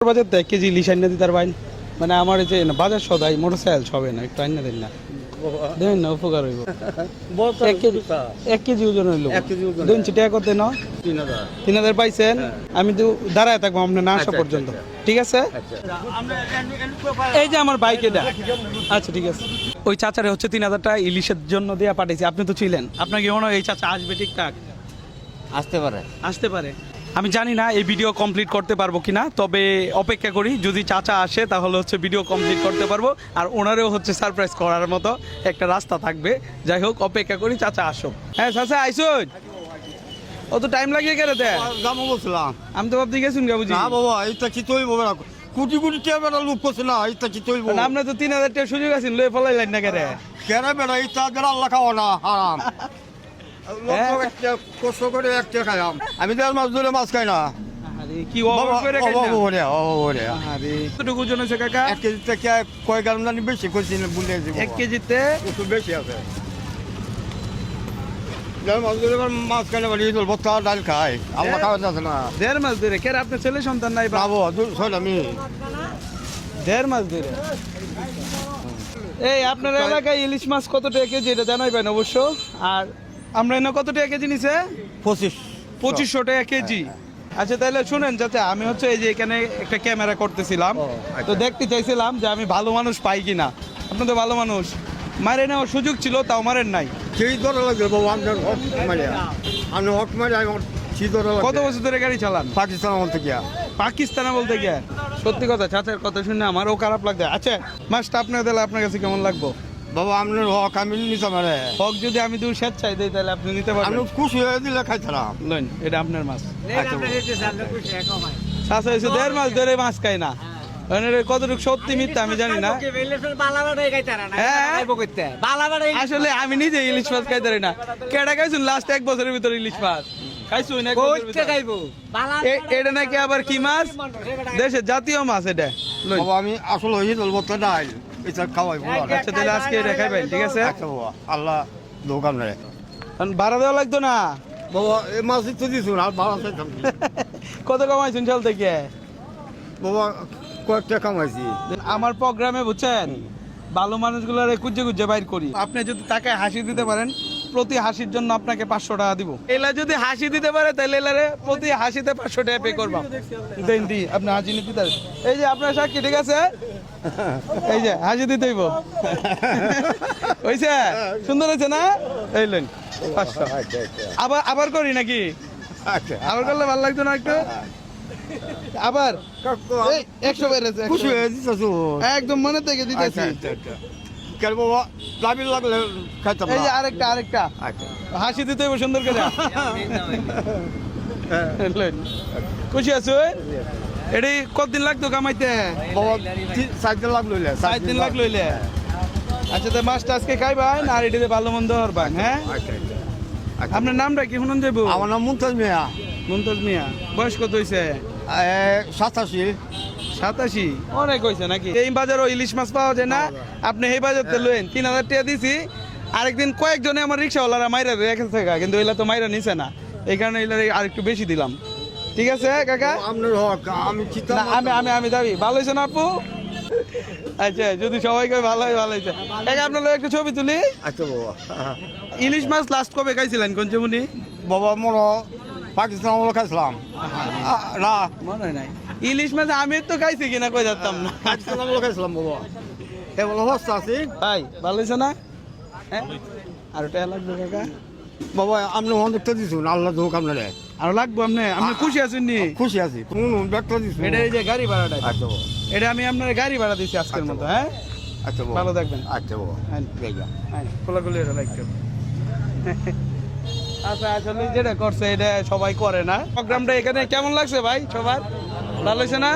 বাজার তো 1 কেজি ইলিশ আইনা দিতার ভাই মানে আমার এই যে বাজার সদাই মোটরসাইকেল সবে না একটু আইনা দেন না দেন না উপকার হইব 1 কেজি ওজন হইলো 1 কেজি ওজন দেন চিটা কত না 3000 পাইছেন আমি তো দাঁড়ায় থাকবো আপনি না আসা পর্যন্ত ঠিক আছে এই যে আমার বাইক এটা আচ্ছা ঠিক আছে ওই চাচারে হচ্ছে 3000 টাকা ইলিশের জন্য দেয়া পাঠাইছি আপনি তো ছিলেন আপনাকে মনে হয় এই চাচা আসবে ঠিকঠাক আসতে পারে আমি জানি না এই ভিডিও কমপ্লিট করতে পারবো কিনা তবে অপেক্ষা করি যদি চাচা আসে তাহলে হচ্ছে ভিডিও কমপ্লিট করতে পারবো আর ওনারেও হচ্ছে সারপ্রাইজ করার মতো একটা রাস্তা থাকবে যাই হোক অপেক্ষা করি চাচা আসুক হ্যাঁ চাচা আইসুন অত টাইম লাগিয়ে কেন যাবো বলছিলাম আমি তো ভাবতে গেছুন কে বুঝি না বাবা এইটা কি তৈরি হবে না কোটি কোটি টাকা লোক করছে না এইটা কি তৈরি আপনার তো 3000 টাকা সুযোগ আছে লয়ে ফলাইলেন না কেন কেন বেড়া এইটা যারা আল্লাহ খাওয়া না হারাম কষ্ট করে একটা খাইলাম আমি তো মাছ ধরে মাছ খাই না কি কতটুকু ওজন হয়েছে কাকা 1 কেজি থেকে কয় গ্রাম জানি বেশি করছি বলে 1 কেজিতে একটু বেশি আছে মাছ ধরে মাছ খাই না বস্তা ডাল খাই আল্লাহ খাওয়া যাচ্ছে না 1.5 মাস ধরে কে আপনার ছেলে সন্তান নাই বাবু ছয় আমি 1.5 মাস ধরে এই আপনার এলাকায় ইলিশ মাছ কত টাকা কেজি এটা জানাইবেন অবশ্য আর আমরা এনে কত টাকা কেজি নিছে 2500 টাকা কেজি আচ্ছা তাহলে শুনেন চাচা আমি হচ্ছে এই যে এখানে একটা ক্যামেরা করতেছিলাম তো দেখতে চাইছিলাম যে আমি ভালো মানুষ পাই কিনা আপনি তো ভালো মানুষ মারে নেওয়ার সুযোগ ছিল তাও মারেন নাই সেই ধরে লাগবে বাবু আমি হক মারি কত বছর ধরে গাড়ি চালান পাকিস্তান বলতে গিয়া পাকিস্তানে বলতে গিয়ে সত্যি কথা চাচার কথা শুনে আমারও খারাপ লাগছে আচ্ছা মাছটা আপনার দিলে আপনার কাছে কেমন লাগবো বাবা আপনার হক আমি নিতে পারে হক যদি আমি দু স্বেচ্ছায় দিই তাহলে আপনি নিতে পারবেন আমি খুশি হয়ে দিলে খাইছিলাম লইন এটা আপনার মাছ চাচা হয়েছে 1.5 মাস ধরে মাছ খাই না কতটুকু সত্যি মিথ্যা আমি জানি না আসলে আমি নিজে ইলিশ মাছ খাইতে পারি না কেডা খাইছুন লাস্ট 1 বছরের ভিতরে ইলিশ মাছ খাইছুন এটা নাকি আবার কি মাছ দেশের জাতীয় মাছ এটা আমি আসলে হয়ে বলবো ডাল এটা খাওয়াই আচ্ছা তাহলে আজকে এটা খাইবেন ঠিক আছে আল্লাহ দোকান রে ভাড়া দেওয়া লাগতো না বাবা এই মাছ তো দিছুন আর ভাড়া চাইতাম কত কামাইছুন সাল থেকে বাবা কয়েকটা কামাইছি আমার প্রোগ্রামে বুঝছেন ভালো মানুষগুলোর কুজে কুজে বাইর করি আপনি যদি তাকে হাসি দিতে পারেন প্রতি হাসির জন্য আপনাকে 500 টাকা দিব এলা যদি হাসি দিতে পারে তাহলে এলারে প্রতি হাসিতে 500 টাকা পে করবা দেন দি আপনি হাসি নিতে পারেন এই যে আপনার সাক্ষী ঠিক আছে এই যে হাসি দিতে হইব হইছে সুন্দর হয়েছে না এই লেন 500 আবার করি নাকি আবার করলে ভালো লাগতো না একটু আবার 100 বেড়েছে খুশি হয়ে দিতেছো একদম মনে থেকে দিতেছি কেন বাবা লাভি লাগলে খাইতাম এই যে আরেকটা হাসি দিতে হবে সুন্দর করে খুশি আছো এটাই কতদিন লাগতো কামাইতে বাবা 4 দিন লাগলো 4 দিন লাগলো আচ্ছা তো মাছটা আজকে খাইবেন আর এটাতে ভালো মন্দ হরবান হ্যাঁ আপনার নামটা কি শুনুন যাবো আমার নাম মুমতাজ মিয়া বয়স কত হয়েছে 87 অনেক হয়েছে নাকি এই বাজারও ইলিশ মাছ পাওয়া যায় না আপনি এই বাজারতে লইন 3000 টাকা দিছি আরেকদিন কয়েকজনে আমার রিক্সাওয়ালারা মাইরা রেখে থাকা কিন্তু এলা তো মাইরা নিছে না এই কারণে এলারে আরেকটু বেশি দিলাম ঠিক আছে কাকা আপনার হক আমি দাবি ভালো হয়েছে না আপু আচ্ছা যদি সবাই কয় ভালো হয়েছে কাকা আপনার একটু ছবি তুলি আচ্ছা বাবা ইলিশ মাছ লাস্ট কবে খাইছিলেন কঞ্চমুনি বাবা মনে পাকিস্তান আমলে খাইছিলাম না মনে নাই ইলিশ মাছ আমি তো খাইছি কিনা কই যাতাম না পাকিস্তান আমলে খাইছিলাম বাবা এ বলো হস্তা আছে ভাই ভালো হয়েছে না হ্যাঁ আর টাকা লাগবে কাকা বাবা আপনি অনেকটা দিছুন আল্লাহ দোক আপনারে আর লাগবো আপনি খুশি আছেন নি খুশি আছি কোন ব্যাগটা দিছুন এটা এই যে গাড়ি ভাড়াটা আচ্ছা বাবা এটা আমি আপনার গাড়ি ভাড়া দিছি আজকের মতো হ্যাঁ আচ্ছা বাবা ভালো থাকবেন আচ্ছা বাবা খোলাখুলি এটা লাগবে আচ্ছা আসলে যেটা করছে এটা সবাই করে না প্রোগ্রামটা এখানে কেমন লাগছে ভাই সবার ভালো হয়েছে না